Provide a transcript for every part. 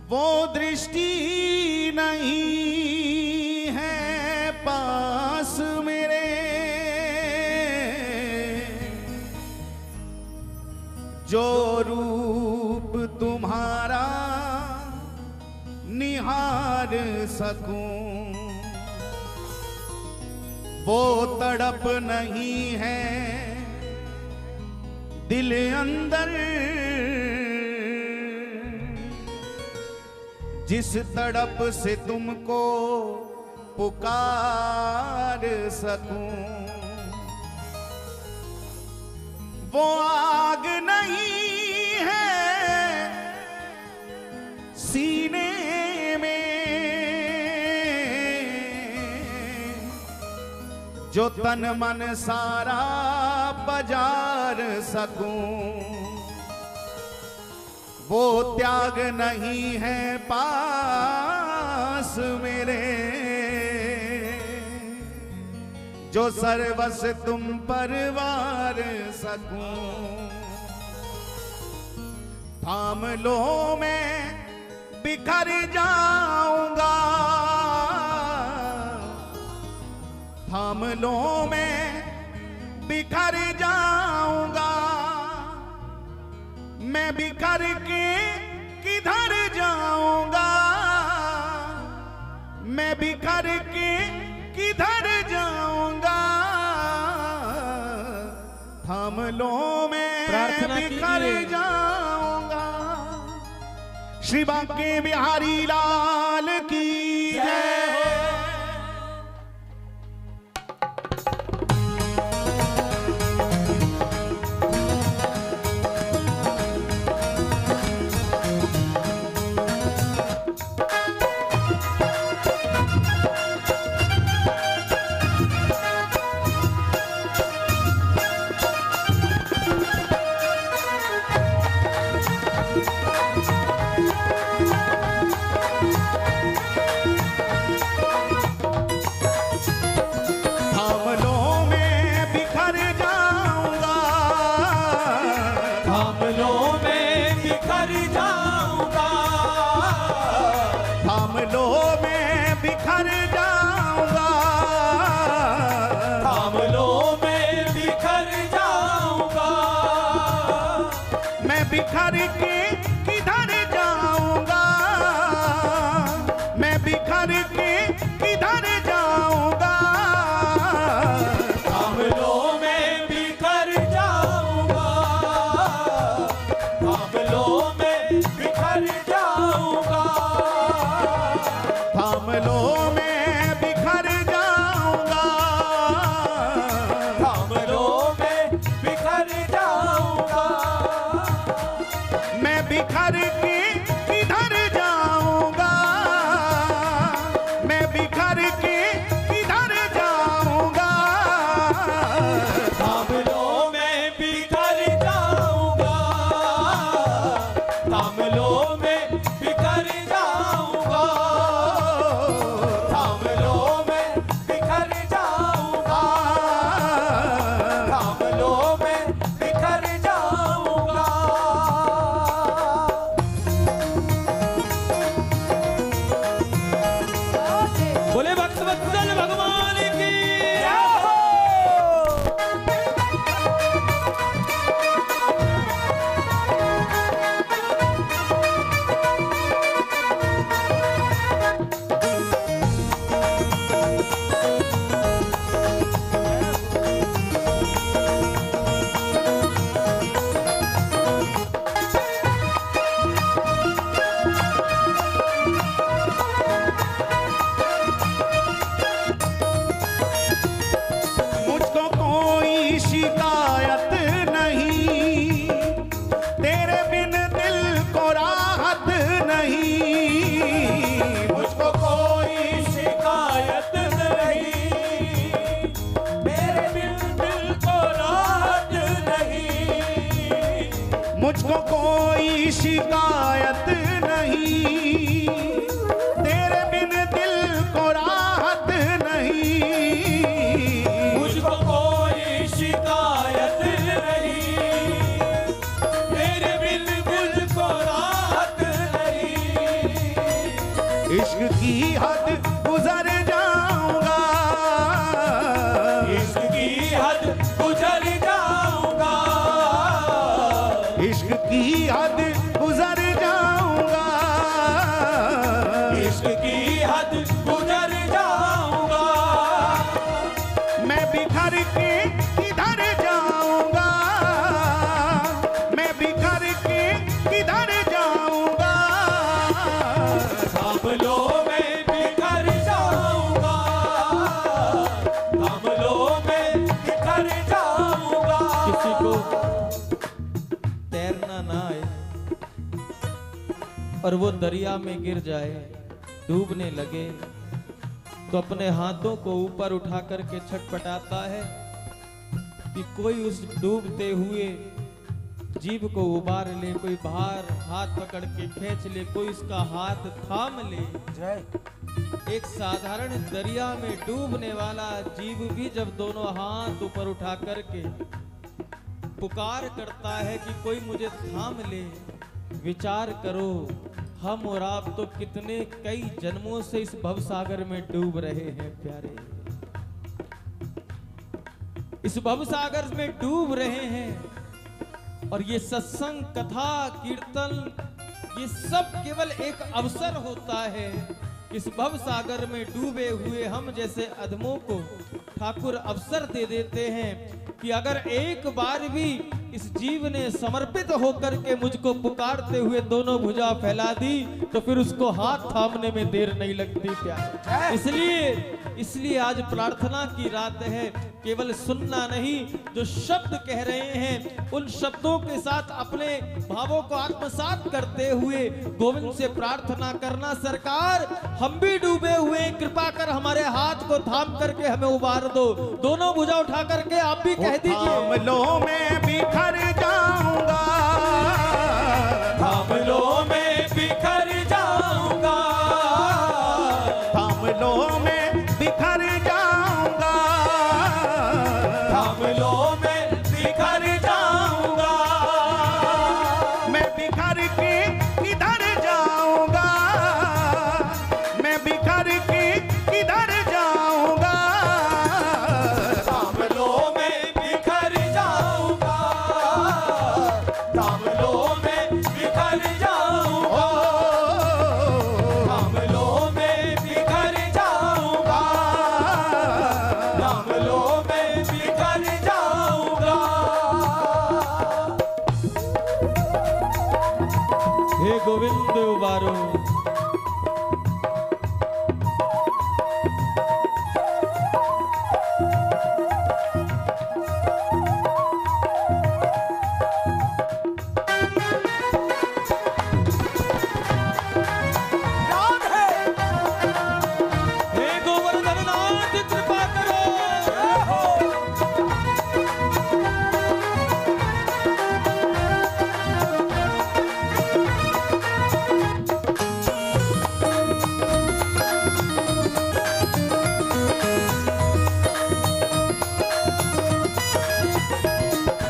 वो दृष्टि नहीं है पास मेरे, जो रूप तुम्हारा निहार सकूं। वो तड़प नहीं है दिल अंदर, जिस तड़प से तुमको पुकार सकूं। वो आग नहीं है सीने में, जो तन मन सारा बजार सकूं। वो त्याग नहीं है पास मेरे, जो सर्वस तुम पर वार सकूं। थाम लो मैं बिखर जाऊंगा, थाम लो मैं बिखर जाऊंगा। मैं बिखर के किधर जाऊंगा, मैं बिखर के किधर जाऊंगा। थाम लो मैं बिखर जाऊंगा। श्री बांके बिहारी लाल की जय हो। बिखर के किधर जाऊंगा, मैं बिखर के किधर जाऊंगा। थाम लो मैं बिखर जाऊंगा, थाम लो मैं बिखर जाऊंगा। थाम लो मैं बिखर जाऊंगा, थाम लो मैं बिखर जाऊंगा। मैं बिखर के किधर जाऊंगा, मैं बिखर के किधर जाऊंगा। थाम लो मैं बिखर जाऊंगा, थाम लो मैं बिखर जाऊंगा। थाम लो मैं बिखर जाऊंगा, थाम लो मैं बिखर जाऊंगा। बोले भक्त वत्सल भगवान की जय हो। मुझको कोई शिकायत नहीं, तेरे बिन दिल को राहत नहीं। मुझको कोई शिकायत नहीं, मेरे दिल को राहत नहीं। मुझको कोई शिकायत नहीं, तेरे बिन दिल को राहत नहीं। मुझको कोई शिकायत नहीं, मेरे बिन दिल को राहत नहीं। की हद गुजर जाऊंगा, इश्क की हद गुजर जाऊंगा, इश्क की हद गुजर जाऊंगा, इश्क की हद गुजर जाऊंगा। मैं बिखर के किधर जाऊंगा, मैं बिखर के किधर जाऊंगा, थाम लो मैं बिखर जाऊंगा, थाम लो मैं बिखर जाऊंगा। किसी को तैरना ना आए और वो दरिया में गिर जाए, डूबने लगे, तो अपने हाथों को ऊपर उठा करके छटपटाता है कि कोई उस डूबते हुए जीव को उबार ले, कोई बाहर हाथ पकड़ के खींच ले, कोई उसका हाथ थाम ले। एक साधारण दरिया में डूबने वाला जीव भी जब दोनों हाथ ऊपर उठा करके पुकार करता है कि कोई मुझे थाम ले, विचार करो हम और आप तो कितने कई जन्मों से इस भवसागर में डूब रहे हैं प्यारे, इस भवसागर में डूब रहे हैं। और ये सत्संग, कथा, कीर्तन, ये सब केवल एक अवसर होता है। इस भवसागर में डूबे हुए हम जैसे अधमों को ठाकुर अवसर दे देते हैं कि अगर एक बार भी इस जीव ने समर्पित होकर के मुझको पुकारते हुए दोनों भुजा फैला दी, तो फिर उसको हाथ थामने में देर नहीं लगती प्यारे। इसलिए आज प्रार्थना की रात है। केवल सुनना नहीं, जो शब्द कह रहे हैं उन शब्दों के साथ अपने भावों को आत्मसात करते हुए गोविंद से प्रार्थना करना, सरकार हम भी डूबे हुए, कृपा कर हमारे हाथ को थाम करके हमें उबार दो। दोनों भुजा उठा करके आप भी कह दीजिए, थाम लो मैं बिखर जाऊंगा, थाम लो मैं बिखर जाऊंगा, थाम लो मैं बिखर जाऊंगा, थाम लो मैं बिखर जाऊंगा। मैं बिखर के किधर जाऊंगा, मैं बिखर के किधर जाऊंगा, थाम लो मैं बिखर जाऊंगा, थाम लो मैं बिखर जाऊंगा, थाम लो मैं बिखर जाऊंगा, थाम लो मैं बिखर जाऊंगा। हे गोविंद उबारो, हे गोवर्धन नाथ कृपा करो।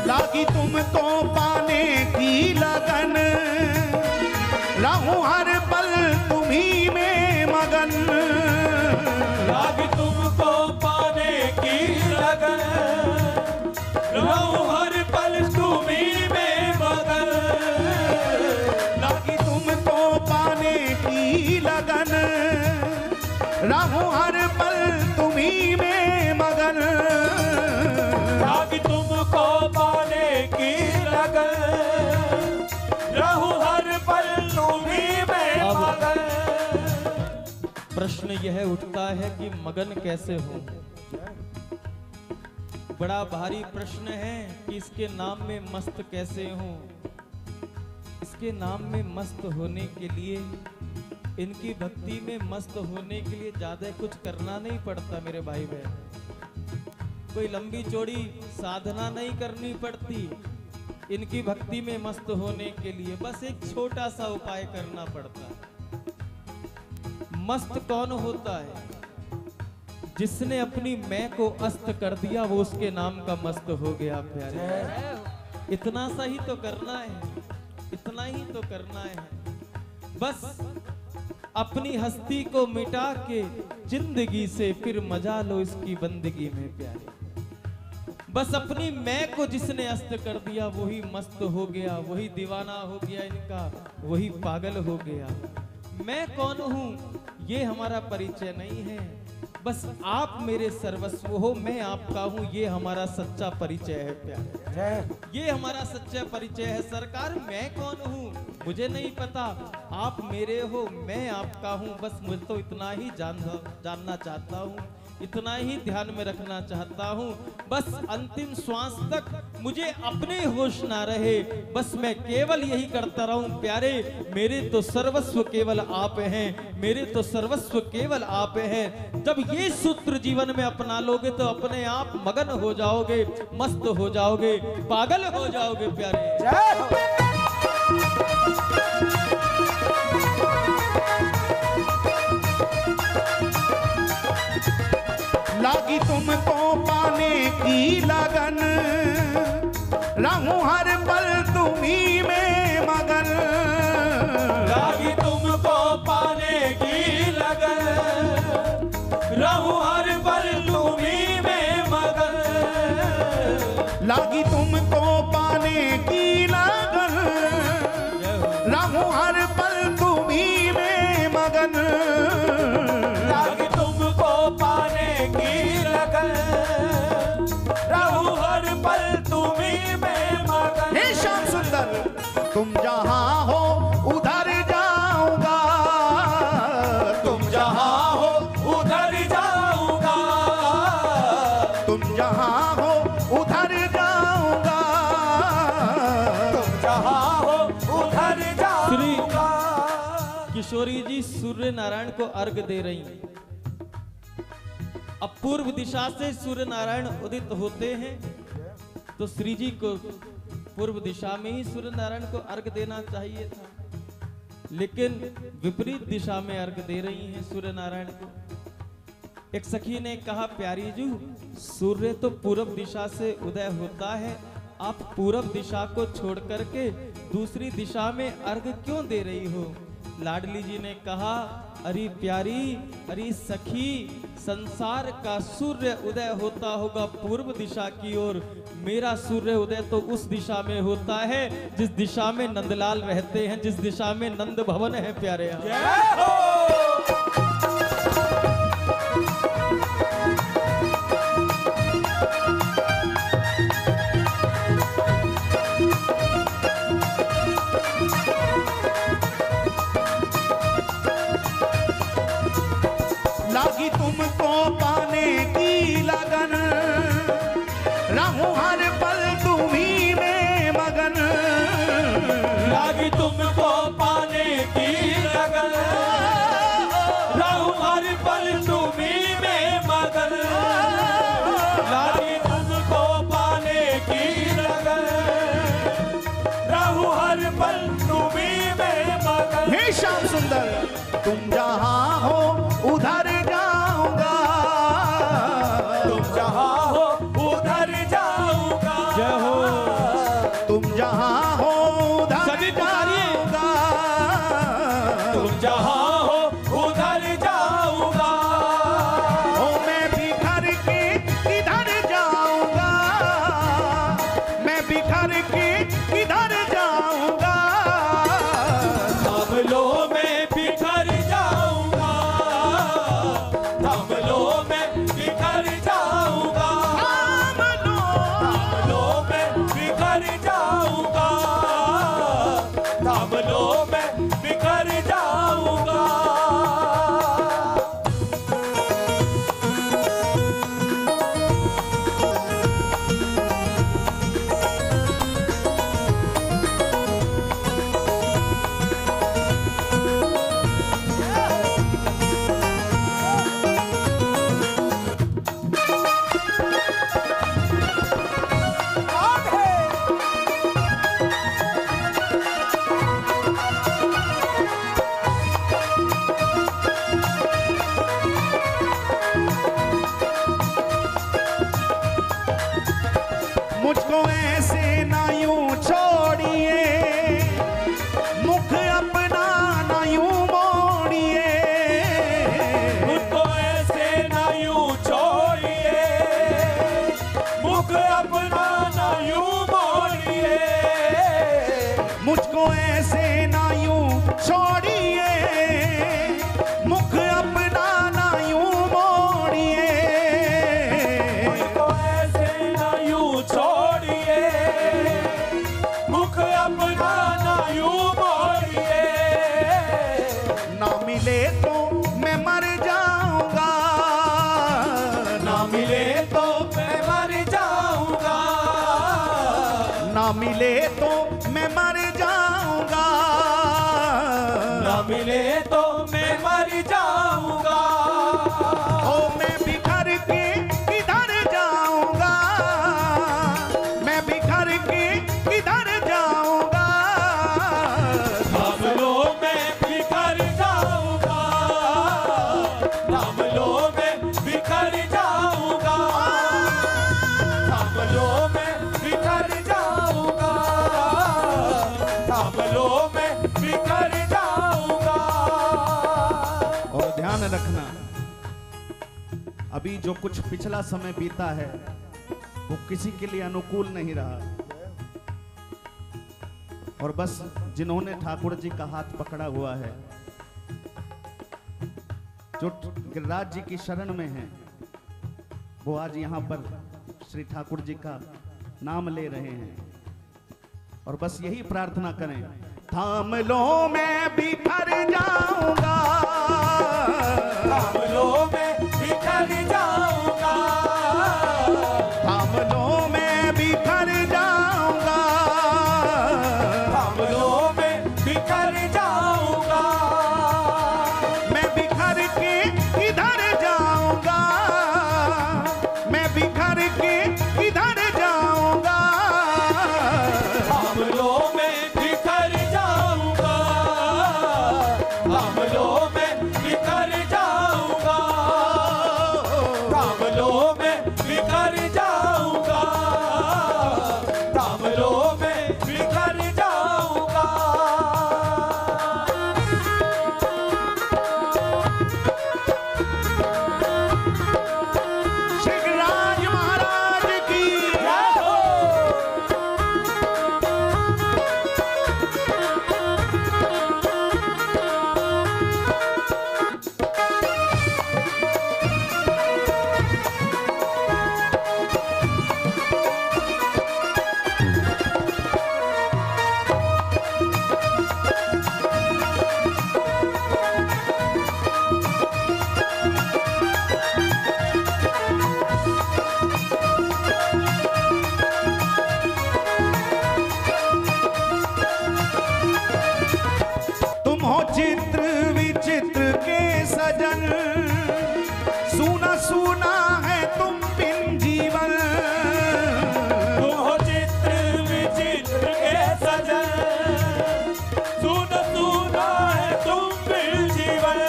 लागी तुमको पाने की लगन, रहूं हर पल तुम्ही में मगन, लाग तुमको पाने की लगन, रहूं हर पल तुम्हीं में मगन। लागी तुमको पाने की लगन, रहूं हर पल तुम्ही में मगन, लाग तुमको पाने की लगन, रहूं हर पल तुम्हीं में मगन। प्रश्न यह उठता है कि मगन कैसे हो? बड़ा भारी प्रश्न है कि इसके नाम में मस्त कैसे हो। इसके नाम में मस्त होने के लिए, इनकी भक्ति में मस्त होने के लिए ज्यादा कुछ करना नहीं पड़ता मेरे भाई बहन। कोई लंबी चौड़ी साधना नहीं करनी पड़ती। इनकी भक्ति में मस्त होने के लिए बस एक छोटा सा उपाय करना पड़ता है। मस्त कौन होता है? जिसने अपनी मैं को अस्त कर दिया वो उसके नाम का मस्त हो गया प्यारे। इतना सा ही तो करना है, इतना ही तो करना है। बस अपनी हस्ती को मिटा के जिंदगी से फिर मजा लो इसकी बंदगी में प्यारे। बस अपनी मैं को जिसने अस्त कर दिया वही मस्त हो गया, वही दीवाना हो गया इनका, वही पागल हो गया। मैं कौन हूँ ये हमारा परिचय नहीं है, बस आप मेरे सर्वस्व हो, मैं आपका हूँ, ये हमारा सच्चा परिचय है प्यारे। ये हमारा सच्चा परिचय है सरकार। मैं कौन हूँ मुझे नहीं पता, आप मेरे हो, मैं आपका हूँ, बस मुझे तो इतना ही जानना चाहता हूँ, इतना ही ध्यान में रखना चाहता हूँ। बस अंतिम श्वास तक मुझे अपने होश ना रहे, बस मैं केवल यही करता रहूं प्यारे। मेरे तो सर्वस्व केवल आप हैं, मेरे तो सर्वस्व केवल आप हैं। जब ये सूत्र जीवन में अपना लोगे तो अपने आप मगन हो जाओगे, मस्त हो जाओगे, पागल हो जाओगे प्यारे। लागी तुमको पाने की लगन, रहूं हर पल तुम्ही में मगन। लागी तुमको पाने की लगन, रहूं हर पल तुम्ही में मगन। लागी तुमको पाने की लगन, रहूं हर पल तुम्ही में मगन। लागी तुमको पाने की लगन, रहूं हर पल तुम्ही में मगन। हे श्याम सुंदर, तुम जहां हो उधर जाऊंगा, तुम जहां हो उधर जाऊंगा, तुम जहां हो उधर जाऊंगा, तुम जहां हो उधर जाऊंगा। किशोरी जी सूर्य नारायण को अर्घ दे रही हैं। अब पूर्व दिशा से सूर्य नारायण उदित होते हैं तो श्री जी को पूर्व दिशा में ही सूर्य नारायण को अर्घ देना चाहिए था, लेकिन विपरीत दिशा में अर्घ दे रही हैं सूर्य नारायण को। एक सखी ने कहा, प्यारी जी सूर्य तो पूर्व दिशा से उदय होता है, आप पूर्व दिशा को छोड़ करके दूसरी दिशा में अर्घ क्यों दे रही हो? लाडली जी ने कहा, अरे प्यारी, अरे सखी, संसार का सूर्य उदय होता होगा पूर्व दिशा की ओर, मेरा सूर्य उदय तो उस दिशा में होता है जिस दिशा में नंदलाल रहते हैं, जिस दिशा में नंद भवन है प्यारे। लागी तुमको पाने की लगन, रहूं हर पल तुम्ही में मगन। लागी तुमको पाने की लगन, रहूं हर पल तुम्ही में मगन। लागी तुमको पाने की लगन, रहूं हर पल तुम्ही में मगन। हे श्याम सुंदर, तुम जहां हो उधर जाऊंगा, तुम जहां हो उधर जाऊंगा। जय हो। तुम जहां हो उधर सभी पुकारिए। जाऊंगा, तुम जहां हो उधर जाऊंगा। ओ मैं बिखर के किधर जाऊंगा, मैं बिखर के किधर जाऊंगा। थाम लो मैं बिखर जाऊंगा, थाम लो मैं बिखर जाऊंगा, थाम लो, थाम लो मैं बिखर जाऊंगा, थाम लो मैं बिखर जाऊंगा। मिले तो मैं मर जाऊंगा, ना मिले तो मैं मर जाऊंगा, ना मिले तो मैं मर जाऊंगा, ना मिले तो मैं मर जाऊंगा। ओ मैं बिखर के किधर जाऊंगा, मैं बिखर के किधर जाऊंगा, थाम लो मैं बिखर जाऊंगा, थाम लो मैं बिखर जाऊंगा, थाम लो मैं बिखर जाऊंगा, थाम लो मैं बिखर जाऊंगा। और ध्यान रखना, अभी जो कुछ पिछला समय बीता है वो किसी के लिए अनुकूल नहीं रहा, और बस जिन्होंने ठाकुर जी का हाथ पकड़ा हुआ है, जो गिरिराज जी की शरण में हैं, वो आज यहाँ पर श्री ठाकुर जी का नाम ले रहे हैं, और बस यही प्रार्थना करें, थाम लो मैं बिखर जाऊंगा, थाम लो मैं बिखर जाऊंगा, थाम लो मैं बिखर जाऊंगा, थाम लो मैं बिखर जाऊंगा, मैं बिखर के किधर जाऊंगा, मैं बिखर के किधर जाऊंगा, थाम लो मैं बिखर जाऊंगा, थाम लो मैं बिखर जाऊंगा, थाम लो मैं बिखर जाऊंगा, थाम लो मैं बिखर जाऊंगा। शिवराज महाराज की जय हो। तुम हो चित्र विचित्र के सजन, सुना सुना है तुम बिन जीवन, तुम हो चित्र विचित्र के सजन, सुन सुना है तुम बिन जीवन,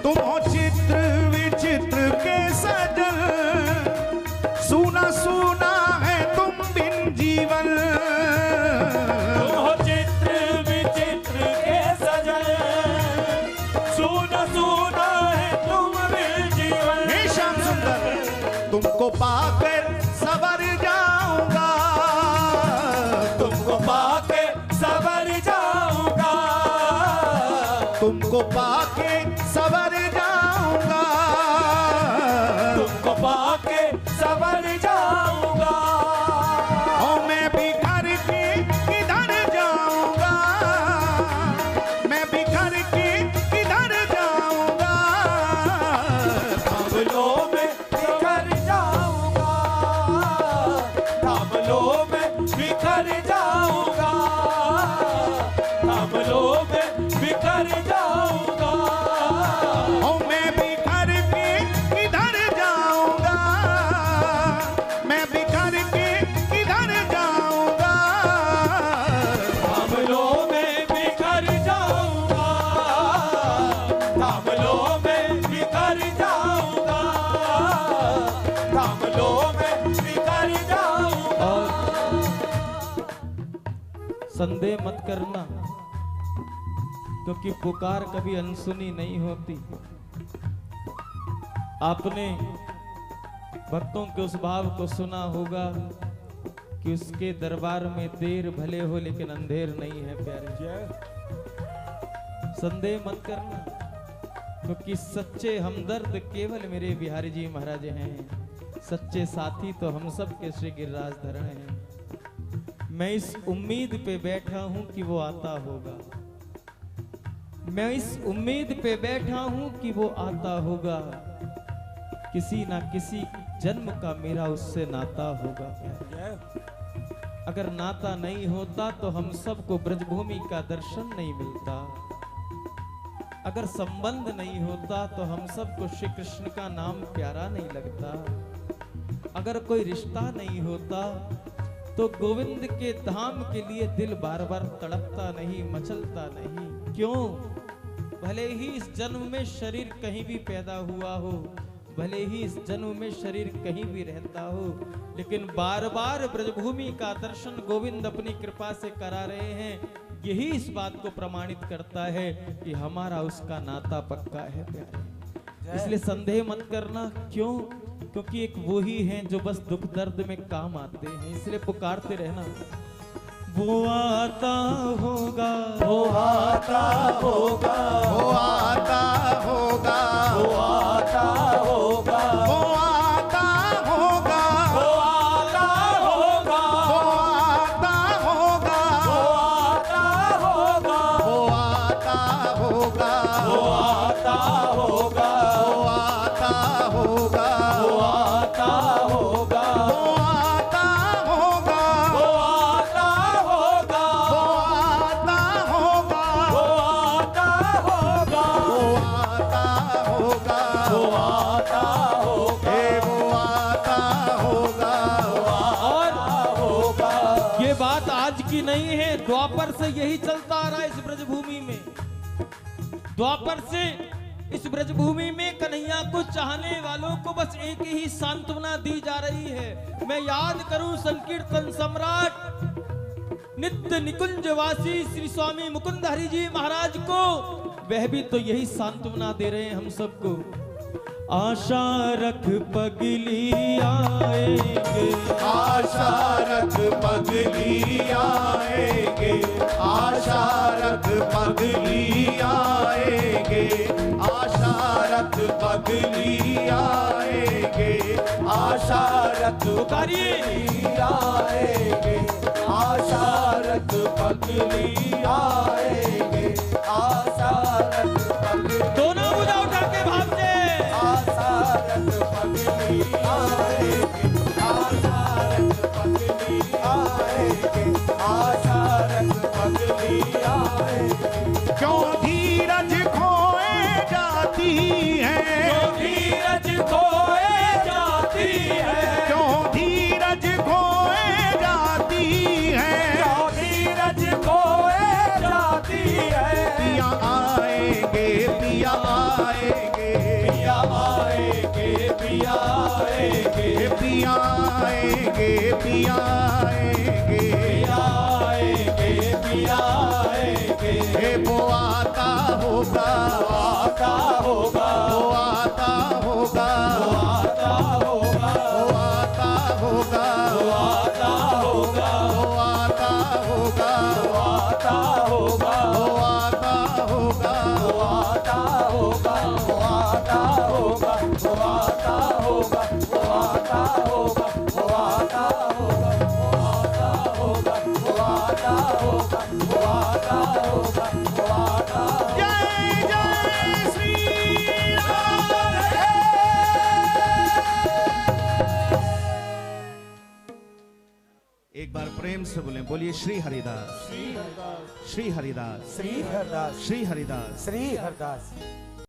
तुम हो चित्र विचित्र के सजन, सुना सुना है तुम बिन जीवन, तुम हो चित्र विचित्र के सजन, सुन सुना है तुम बिन जीवन। हे श्याम सुंदर, तुमको पाकर सवर जाऊंगा, तुमको पाके सवर जाऊंगा, तुमको पाके सवर जाऊंगा, तुमको पाके सवर जाऊंगा, ओ मैं बिखर के किधर जाऊंगा, मैं बिखर के किधर जाऊंगा, थाम लो मैं बिखर जाऊंगा, थाम लो मैं बिखर जाऊंगा, थाम लो मैं बिखर जाऊंगा, ओ मैं बिखर के किधर जाऊंगा, मैं बिखर के किधर जाऊंगा, थाम लो मैं बिखर जाऊंगा, थाम लो मैं बिखर जाऊंगा, थाम लो मैं बिखर जाऊंगा। संदेह मत करना, क्योंकि पुकार कभी अनसुनी नहीं होती। आपने भक्तों के उस भाव को सुना होगा कि उसके दरबार में देर भले हो लेकिन अंधेर नहीं है प्यारे। संदेह मत करना, क्योंकि सच्चे हमदर्द केवल मेरे बिहारी जी महाराज हैं। सच्चे साथी तो हम सब के श्री गिरिराज धरण हैं। मैं इस उम्मीद पे बैठा हूं कि वो आता होगा। मैं इस उम्मीद पे बैठा हूं कि वो आता होगा, किसी ना किसी जन्म का मेरा उससे नाता होगा। अगर नाता नहीं होता तो हम सबको ब्रजभूमि का दर्शन नहीं मिलता। अगर संबंध नहीं होता तो हम सबको श्री कृष्ण का नाम प्यारा नहीं लगता। अगर कोई रिश्ता नहीं होता तो गोविंद के धाम के लिए दिल बार बार तड़पता नहीं, मचलता नहीं। क्यों? भले ही इस जन्म में शरीर कहीं भी पैदा हुआ हो, भले ही इस जन्म में शरीर कहीं भी रहता हो, लेकिन बार बार ब्रजभूमि का दर्शन गोविंद अपनी कृपा से करा रहे हैं। यही इस बात को प्रमाणित करता है कि हमारा उसका नाता पक्का है प्यारे। इसलिए संदेह मत करना। क्यों? क्योंकि एक वो ही हैं जो बस दुख दर्द में काम आते हैं, इसलिए पुकारते रहना। वो आता होगा, वो आता होगा, वो आता होगा, वो आता होगा, वो आता होगा, वो आता होगा, वो आता होगा, वो आता होगा, वो आता होगा, वो आता होगा, वो आता होगा, वो आता होगा, वो आता होगा, वो आता होगा, वो आता होगा, वो आता होगा, हे वो आता होगा, और होगा। ये बात आज की नहीं है, द्वापर से यही चलता आ रहा है। इस ब्रजभूमि में, द्वापर से इस ब्रजभूमि में कन्हैया को चाहने वालों को बस एक ही सांत्वना दी जा रही है। मैं याद करूं संकीर्तन सम्राट नित्य निकुंजवासी श्री स्वामी मुकुंद हरि जी महाराज को, वह भी तो यही सांत्वना दे रहे हैं हम सबको। आशा रख पगली आएंगे, आशा रख पगली आएंगे, आशा रख पगली आएंगे, आशा रख पगली आएंगे, आशा रख पुकारिए। पगली आएंगे, आशा रख पगली आएंगे, आशा रख पगली, दोनों भुजा उठा के भाव से आशा रख पगली आएंगे, आशा रख पगली आएंगे, आशा रख पगली आएंगे। क्यों धीरज खोए जाती है, जो धीरज खोए जाती है, क्यों धीरज खोए जाती है, जो धीरज खोए जाती है, पिया आएंगे, पिया आएंगे, पिया आएंगे, पिया आएंगे, पिया आएंगे, पिया आएंगे, पिया आएंगे, पिया आएंगे। हे वो आता होगा, आता होगा, वो आता होगा, आता होगा, वो आता होगा, आता होगा, वो आता होगा, आता होगा, वो आता होगा, आता होगा, आता होगा, आता होगा, आता होगा, आता होगा, आता होगा, आता होगा, आता होगा, आता जय जय श्री राम। एक बार प्रेम से बोलें, बोलिए श्री हरिदास, श्री हरिदास, श्री हरदास, श्री हरिदास। श्री हरदास।